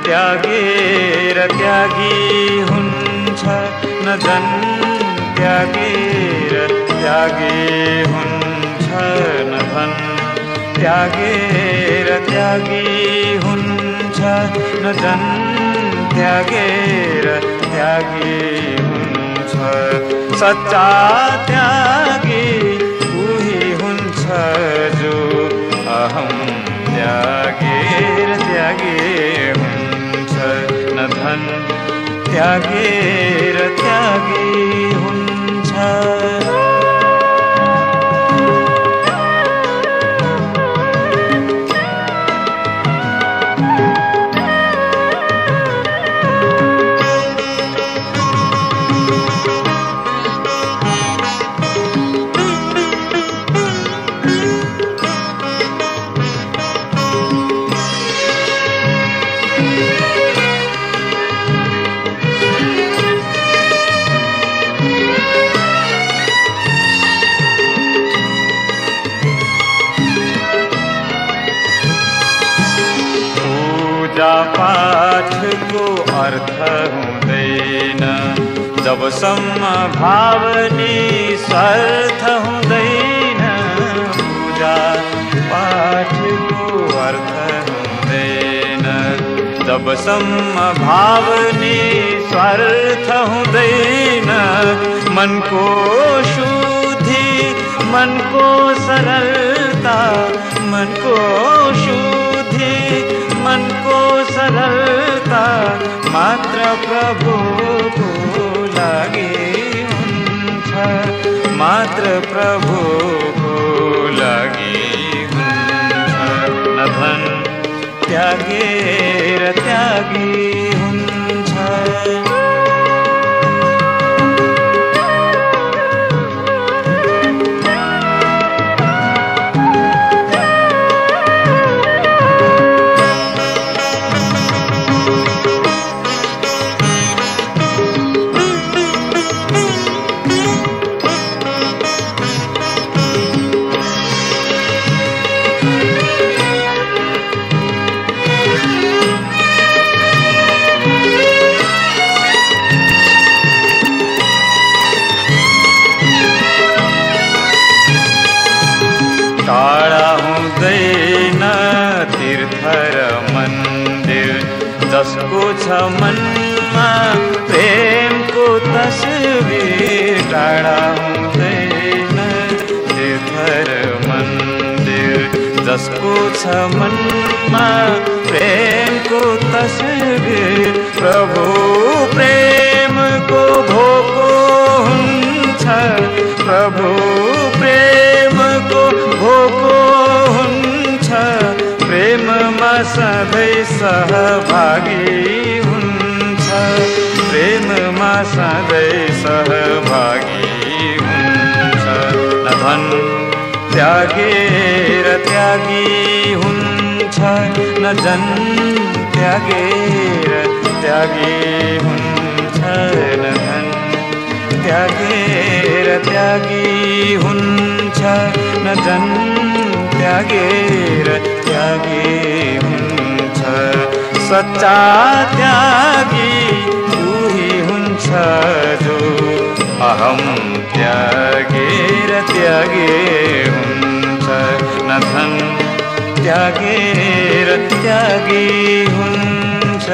त्यागेर त्यागी हुन्छ न धन त्यागेर त्यागी हुन्छ न धन त्यागेर त्यागी हुन्छ न धन त्यागेर त्यागी हुन्छ सच्चा त्यागी उही हुन्छ जो अहम त्यागेर त्यागी हुन्छ न धन त्यागेर त्यागी हुन्छ पूजा पाठको अर्थ हुँदैन जबसम्म भावनी स्वार्थ हुँदैन पूजा पाठको अर्थ हुँदैन जबसम्म भावनी स्वार्थ हुँदैन मनको शुद्धि मनको सरलता मनको शुद्धि मनको सरलता मात्र प्रभुको लागि हुन्छ मात्र प्रभुको लागि हुन्छ न धन त्यागेर त्यागी हुन्छ टाढा हुँदैन तीर्थ र मन्दिर जसको छ मनमा प्रेमको तस्बिर टाढा हुँदैन तीर्थ र मन्दिर जसको छ मनमा प्रेमको तस्बिर प्रभु प्रेमको भोको हुन्छ प्रभु प्रेमको भोको हुन्छ प्रेममा सधैँ सहभागी हुन्छ प्रेममा सधैँ सहभागी हुन्छ न धन त्यागेर त्यागी हुन्छ न जन त्यागेर त्यागी हुन्छ न धन त्यागेर त्यागी हुन्छ न जन त्यागेर त्यागी हुन्छ सच्चा त्यागी उही हुन्छ जो अहम त्यागेर त्यागी हुन्छ न धन त्यागेर त्यागी हुन्छ